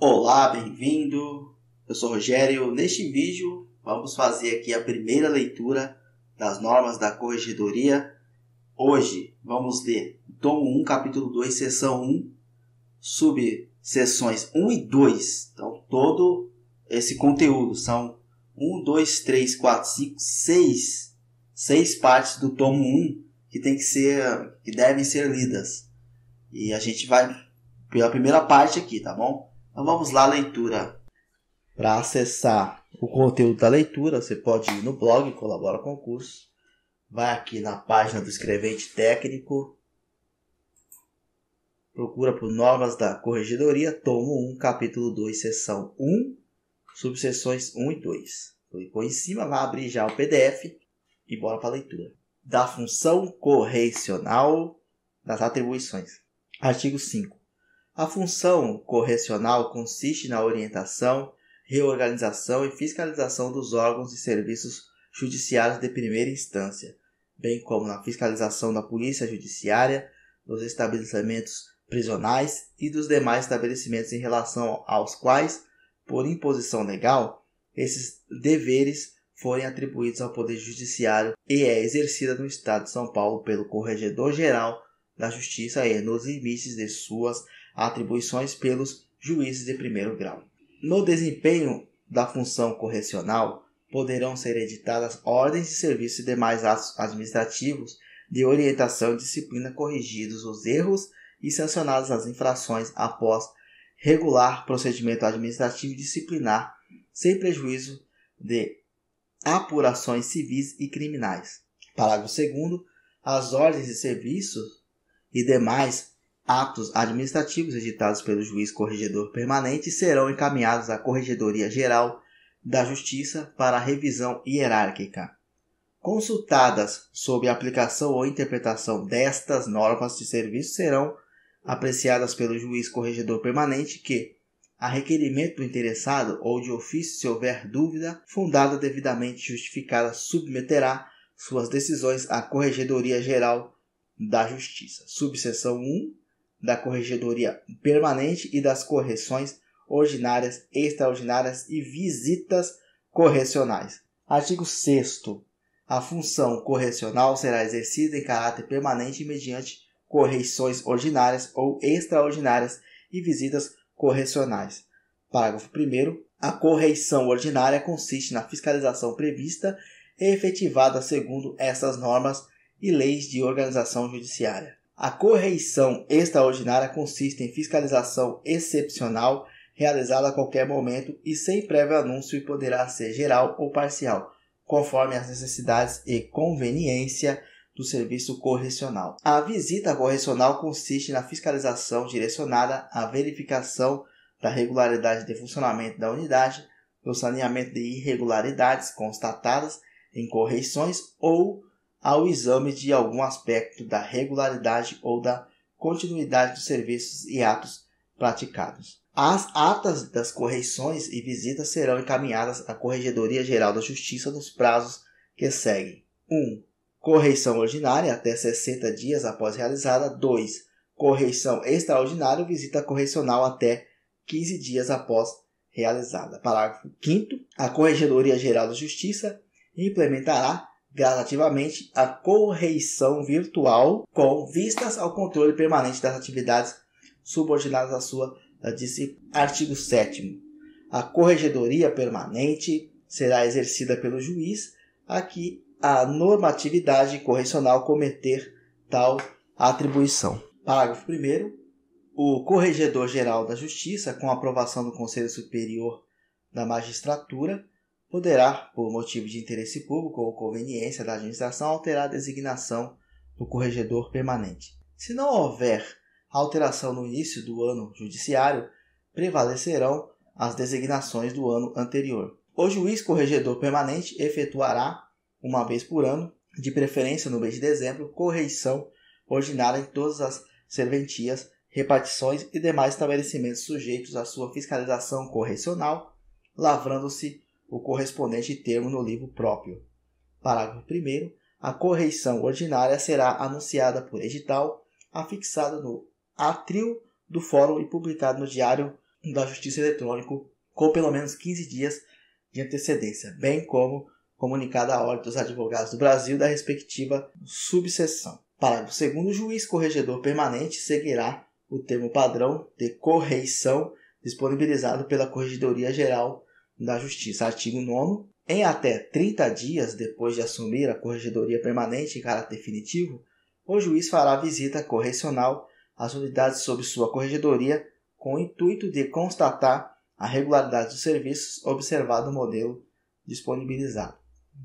Olá, bem-vindo! Eu sou Rogério. Neste vídeo vamos fazer aqui a primeira leitura das normas da Corregedoria. Hoje vamos ler o tomo 1, capítulo 2, seção 1, subseções 1 e 2. Então todo esse conteúdo são 1, 2, 3, 4, 5, 6 partes do tomo 1 que devem ser lidas. E a gente vai pela primeira parte aqui, tá bom? Então vamos lá, leitura. Para acessar o conteúdo da leitura, você pode ir no blog Colabora com o Curso. Vai aqui na página do escrevente técnico. Procura por normas da Corregedoria, tomo 1, capítulo 2, seção 1, subseções 1 e 2. Clicou em cima, vai abrir já o PDF e bora para a leitura. Da função correcional das atribuições. Artigo 5. A função correcional consiste na orientação, reorganização e fiscalização dos órgãos e serviços judiciários de primeira instância, bem como na fiscalização da polícia judiciária, dos estabelecimentos prisionais e dos demais estabelecimentos em relação aos quais, por imposição legal, esses deveres forem atribuídos ao Poder Judiciário e é exercida no Estado de São Paulo pelo Corregedor-Geral da Justiça e nos limites de suas atribuições pelos juízes de primeiro grau. No desempenho da função correcional, poderão ser editadas ordens de serviço e demais atos administrativos de orientação e disciplina corrigidos os erros e sancionadas as infrações após regular procedimento administrativo e disciplinar, sem prejuízo de apurações civis e criminais. Parágrafo 2º. As ordens de serviço e demais atos administrativos editados pelo juiz corregedor permanente serão encaminhados à Corregedoria Geral da Justiça para revisão hierárquica. Consultadas sobre a aplicação ou interpretação destas normas de serviço serão apreciadas pelo juiz corregedor permanente que, a requerimento do interessado ou de ofício se houver dúvida fundada devidamente justificada, submeterá suas decisões à Corregedoria Geral da Justiça. Subseção 1 da Corregedoria Permanente e das correções ordinárias, extraordinárias e visitas correcionais. Artigo 6º. A função correcional será exercida em caráter permanente mediante correições ordinárias ou extraordinárias e visitas correcionais. Parágrafo 1º. A correição ordinária consiste na fiscalização prevista e efetivada segundo essas normas e leis de organização judiciária. A correição extraordinária consiste em fiscalização excepcional realizada a qualquer momento e sem prévio anúncio e poderá ser geral ou parcial, conforme as necessidades e conveniência do serviço correcional. A visita correcional consiste na fiscalização direcionada à verificação da regularidade de funcionamento da unidade, do saneamento de irregularidades constatadas em correições ou ao exame de algum aspecto da regularidade ou da continuidade dos serviços e atos praticados. As atas das correições e visitas serão encaminhadas à Corregedoria Geral da Justiça nos prazos que seguem. 1. Correição ordinária até 60 dias após realizada. 2. Correição extraordinária ou visita correcional até 15 dias após realizada. Parágrafo 5º. A Corregedoria Geral da Justiça implementará gradativamente a correição virtual com vistas ao controle permanente das atividades subordinadas à sua disciplina. Artigo 7º. A corregedoria permanente será exercida pelo juiz a que a normatividade correcional cometer tal atribuição. Parágrafo 1º. O Corregedor-Geral da Justiça, com aprovação do Conselho Superior da Magistratura, poderá, por motivo de interesse público ou conveniência da administração, alterar a designação do corregedor permanente. Se não houver alteração no início do ano judiciário, prevalecerão as designações do ano anterior. O juiz corregedor permanente efetuará, uma vez por ano, de preferência no mês de dezembro, correição ordinária em todas as serventias, repartições e demais estabelecimentos sujeitos à sua fiscalização correcional, lavrando-se o correspondente termo no livro próprio. Parágrafo 1º. A correição ordinária será anunciada por edital, afixado no átrio do fórum e publicado no Diário da Justiça Eletrônico com pelo menos 15 dias de antecedência, bem como comunicado à Ordem dos Advogados do Brasil da respectiva subseção. Parágrafo 2º. O juiz corregedor permanente seguirá o termo padrão de correição disponibilizado pela Corregedoria Geral da Justiça. Artigo 9º. Em até 30 dias depois de assumir a Corregedoria Permanente em caráter definitivo, o juiz fará visita correcional às unidades sob sua corregedoria com o intuito de constatar a regularidade dos serviços observado o modelo disponibilizado.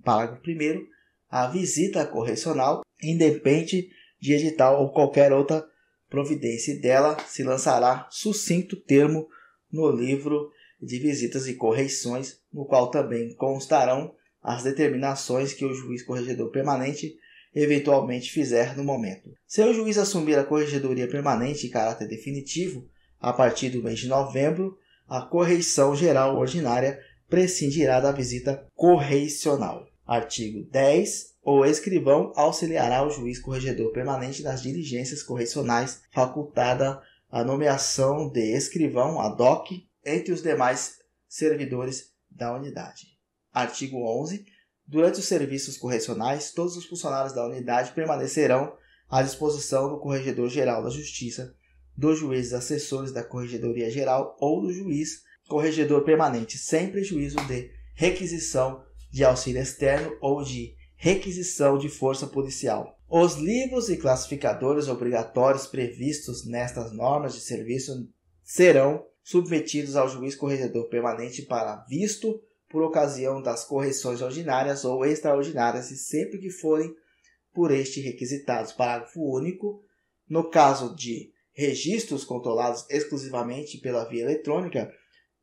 Parágrafo 1º. A visita correcional independe de edital ou qualquer outra providência e dela se lançará sucinto termo no livro de visitas e correições, no qual também constarão as determinações que o juiz corregedor permanente eventualmente fizer no momento. Se o juiz assumir a corregedoria permanente em caráter definitivo, a partir do mês de novembro, a correição geral ordinária prescindirá da visita correicional. Artigo 10. O escrivão auxiliará o juiz corregedor permanente nas diligências correicionais, facultada a nomeação de escrivão ad hoc entre os demais servidores da unidade. Artigo 11. Durante os serviços correcionais, todos os funcionários da unidade permanecerão à disposição do Corregedor-Geral da Justiça, dos juízes assessores da Corregedoria Geral ou do juiz corregedor permanente, sem prejuízo de requisição de auxílio externo ou de requisição de força policial. Os livros e classificadores obrigatórios previstos nestas normas de serviço serão submetidos ao juiz corregedor permanente para visto por ocasião das correções ordinárias ou extraordinárias e sempre que forem por este requisitados. Parágrafo único. No caso de registros controlados exclusivamente pela via eletrônica,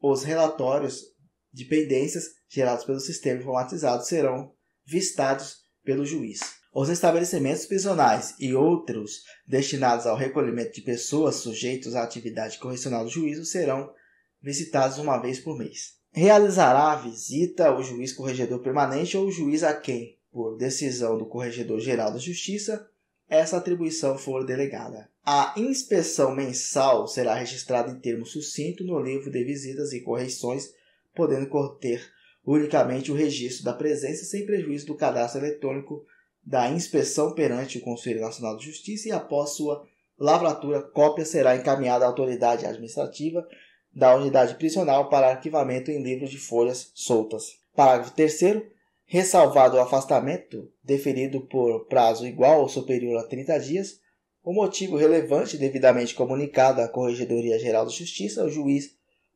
os relatórios de pendências gerados pelo sistema informatizado serão vistados pelo juiz. Os estabelecimentos prisionais e outros destinados ao recolhimento de pessoas sujeitos à atividade correcional do juízo serão visitados uma vez por mês. Realizará a visita o juiz corregedor permanente ou o juiz a quem, por decisão do Corregedor-Geral da Justiça, essa atribuição for delegada. A inspeção mensal será registrada em termo sucinto no livro de visitas e correições, podendo conter unicamente o registro da presença sem prejuízo do cadastro eletrônico da inspeção perante o Conselho Nacional de Justiça e após sua lavratura, cópia será encaminhada à autoridade administrativa da unidade prisional para arquivamento em livros de folhas soltas. Parágrafo 3º. Ressalvado o afastamento deferido por prazo igual ou superior a 30 dias, o motivo relevante devidamente comunicado à Corregedoria Geral da Justiça, o juiz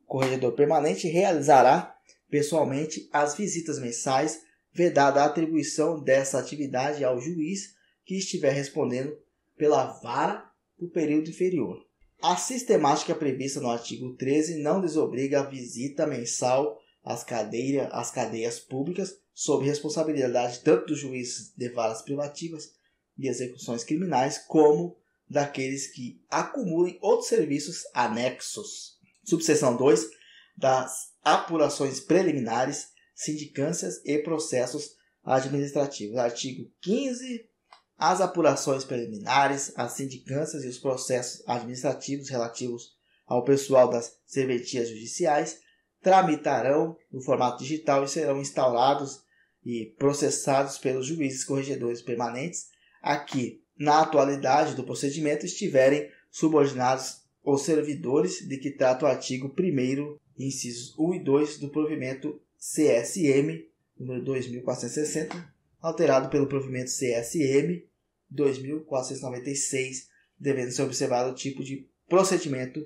corregedor permanente realizará pessoalmente as visitas mensais, vedada a atribuição dessa atividade ao juiz que estiver respondendo pela vara por período inferior. A sistemática prevista no artigo 13 não desobriga a visita mensal às cadeias públicas, sob responsabilidade tanto do juiz de varas privativas de execuções criminais, como daqueles que acumulem outros serviços anexos. Subseção 2. Das apurações preliminares, sindicâncias e processos administrativos. Artigo 15. As apurações preliminares, as sindicâncias e os processos administrativos relativos ao pessoal das serventias judiciais tramitarão no formato digital e serão instaurados e processados pelos juízes corregedores permanentes a que, na atualidade do procedimento, estiverem subordinados os servidores de que trata o artigo 1º, incisos 1 e 2 do provimento CSM, número 2460, alterado pelo provimento CSM 2496, devendo ser observado o tipo de procedimento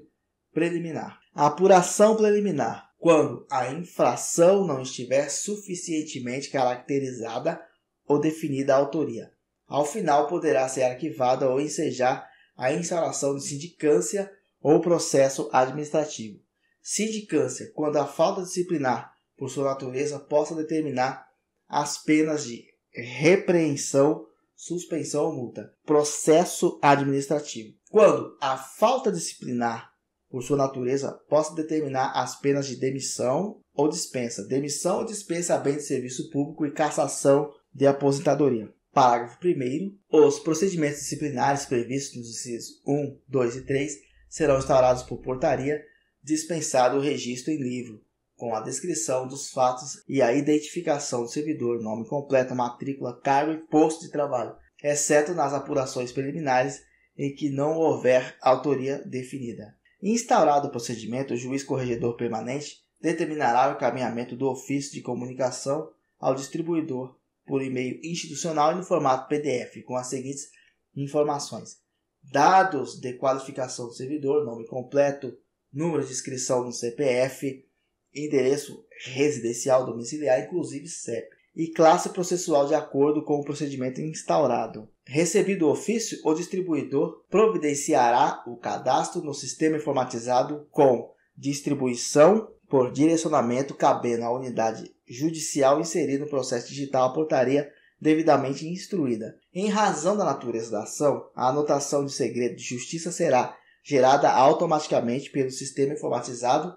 preliminar. A apuração preliminar. Quando a infração não estiver suficientemente caracterizada ou definida a autoria. Ao final, poderá ser arquivada ou ensejar a instauração de sindicância ou processo administrativo. Sindicância, quando a falta disciplinar, por sua natureza, possa determinar as penas de repreensão, suspensão ou multa. Processo administrativo, quando a falta disciplinar, por sua natureza, possa determinar as penas de demissão ou dispensa. Demissão ou dispensa a bem de serviço público e cassação de aposentadoria. Parágrafo 1º. Os procedimentos disciplinares previstos nos incisos 1, 2 e 3 serão instaurados por portaria dispensado o registro em livro, com a descrição dos fatos e a identificação do servidor, nome completo, matrícula, cargo e posto de trabalho, exceto nas apurações preliminares em que não houver autoria definida. Instaurado o procedimento, o juiz corregedor permanente determinará o encaminhamento do ofício de comunicação ao distribuidor por e-mail institucional e no formato PDF, com as seguintes informações: dados de qualificação do servidor, nome completo, número de inscrição no CPF, endereço residencial domiciliar, inclusive CEP, e classe processual de acordo com o procedimento instaurado. Recebido o ofício, o distribuidor providenciará o cadastro no sistema informatizado com distribuição por direcionamento cabendo à unidade judicial inserida no processo digital a portaria devidamente instruída. Em razão da natureza da ação, a anotação de segredo de justiça será gerada automaticamente pelo sistema informatizado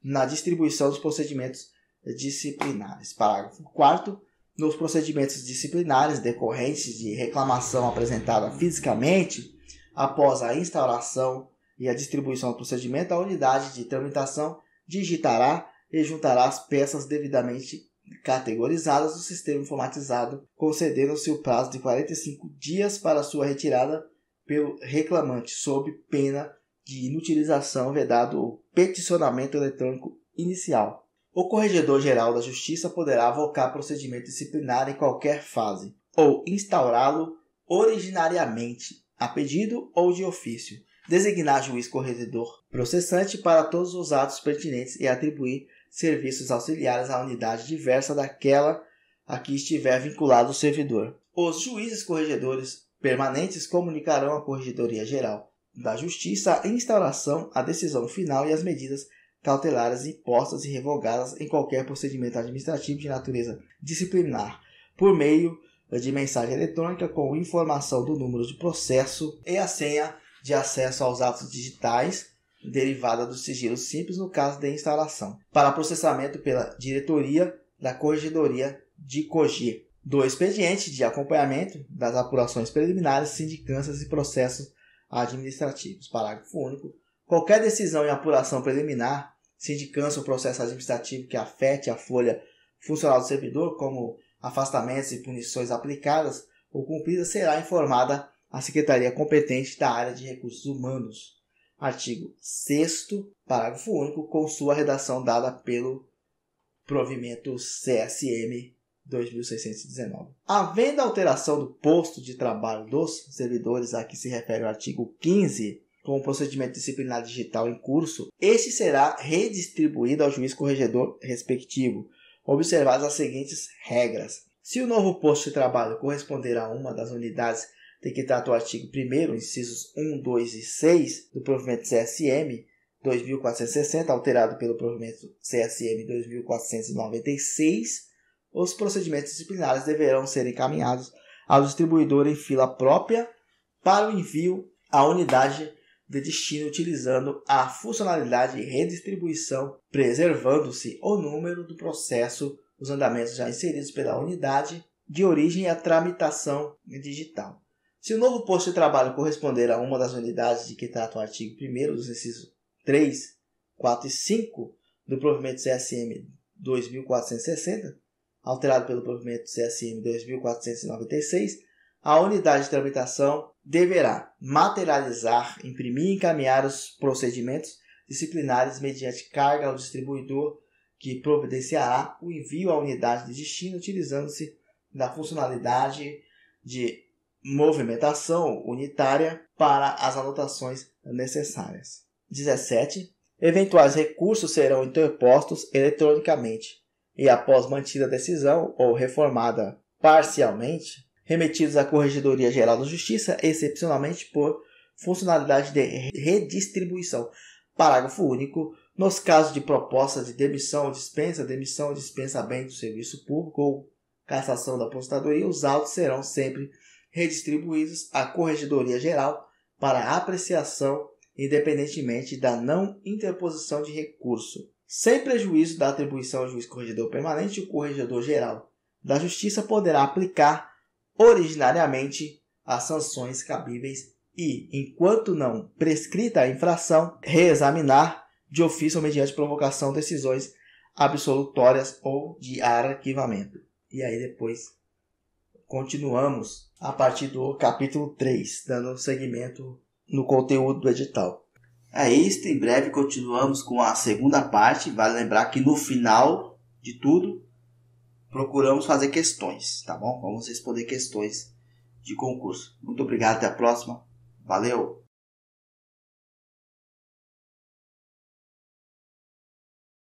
na distribuição dos procedimentos disciplinares. Parágrafo 4º. Nos procedimentos disciplinares decorrentes de reclamação apresentada fisicamente, após a instauração e a distribuição do procedimento, a unidade de tramitação digitará e juntará as peças devidamente categorizadas do sistema informatizado, concedendo-se o prazo de 45 dias para sua retirada pelo reclamante, sob pena de inutilização, vedado o peticionamento eletrônico inicial. O Corregedor-Geral da Justiça poderá avocar procedimento disciplinar em qualquer fase, ou instaurá-lo originariamente, a pedido ou de ofício, designar juiz corregedor processante para todos os atos pertinentes e atribuir serviços auxiliares à unidade diversa daquela a que estiver vinculado o servidor. Os juízes corregedores permanentes comunicarão à Corregedoria Geral da Justiça a instauração, a decisão final e as medidas cautelares impostas e revogadas em qualquer procedimento administrativo de natureza disciplinar, por meio de mensagem eletrônica com informação do número de processo e a senha de acesso aos atos digitais, derivada do sigilo simples no caso de instauração, para processamento pela diretoria da Corregedoria de COGE, do expediente de acompanhamento das apurações preliminares, sindicâncias e processos administrativos. Parágrafo único. Qualquer decisão em apuração preliminar, sindicância ou processo administrativo que afete a folha funcional do servidor, como afastamentos e punições aplicadas ou cumpridas, será informada à Secretaria competente da área de recursos humanos. Artigo 6º, parágrafo único, com sua redação dada pelo provimento CSM 2619. Havendo alteração do posto de trabalho dos servidores a que se refere o artigo 15, com o procedimento disciplinar digital em curso, este será redistribuído ao juiz corregedor respectivo, observadas as seguintes regras. Se o novo posto de trabalho corresponder a uma das unidades de que trata o artigo 1º, incisos 1, 2 e 6 do provimento CSM 2460, alterado pelo provimento CSM 2496, os procedimentos disciplinares deverão ser encaminhados ao distribuidor em fila própria para o envio à unidade de destino, utilizando a funcionalidade de redistribuição, preservando-se o número do processo, os andamentos já inseridos pela unidade de origem e a tramitação digital. Se o novo posto de trabalho corresponder a uma das unidades de que trata o artigo 1º dos incisos 3, 4 e 5 do provimento CSM 2460, alterado pelo provimento CSM 2496, a unidade de tramitação deverá materializar, imprimir e encaminhar os procedimentos disciplinares mediante carga ao distribuidor, que providenciará o envio à unidade de destino, utilizando-se da funcionalidade de movimentação unitária para as anotações necessárias. 17. Eventuais recursos serão interpostos eletronicamente e, após mantida a decisão ou reformada parcialmente, remetidos à Corregedoria Geral da Justiça, excepcionalmente por funcionalidade de redistribuição. Parágrafo único. Nos casos de proposta de demissão ou dispensamento do serviço público ou cassação da aposentadoria, os autos serão sempre redistribuídos à Corregedoria Geral para apreciação, independentemente da não interposição de recurso. Sem prejuízo da atribuição ao juiz corregedor permanente, o Corregedor-Geral da Justiça poderá aplicar originariamente as sanções cabíveis e, enquanto não prescrita a infração, reexaminar de ofício ou mediante provocação, decisões absolutórias ou de arquivamento. E aí depois continuamos a partir do capítulo 3, dando seguimento no conteúdo do edital. É isso, em breve continuamos com a segunda parte. Vale lembrar que no final de tudo, procuramos fazer questões, tá bom? Vamos responder questões de concurso. Muito obrigado, até a próxima. Valeu!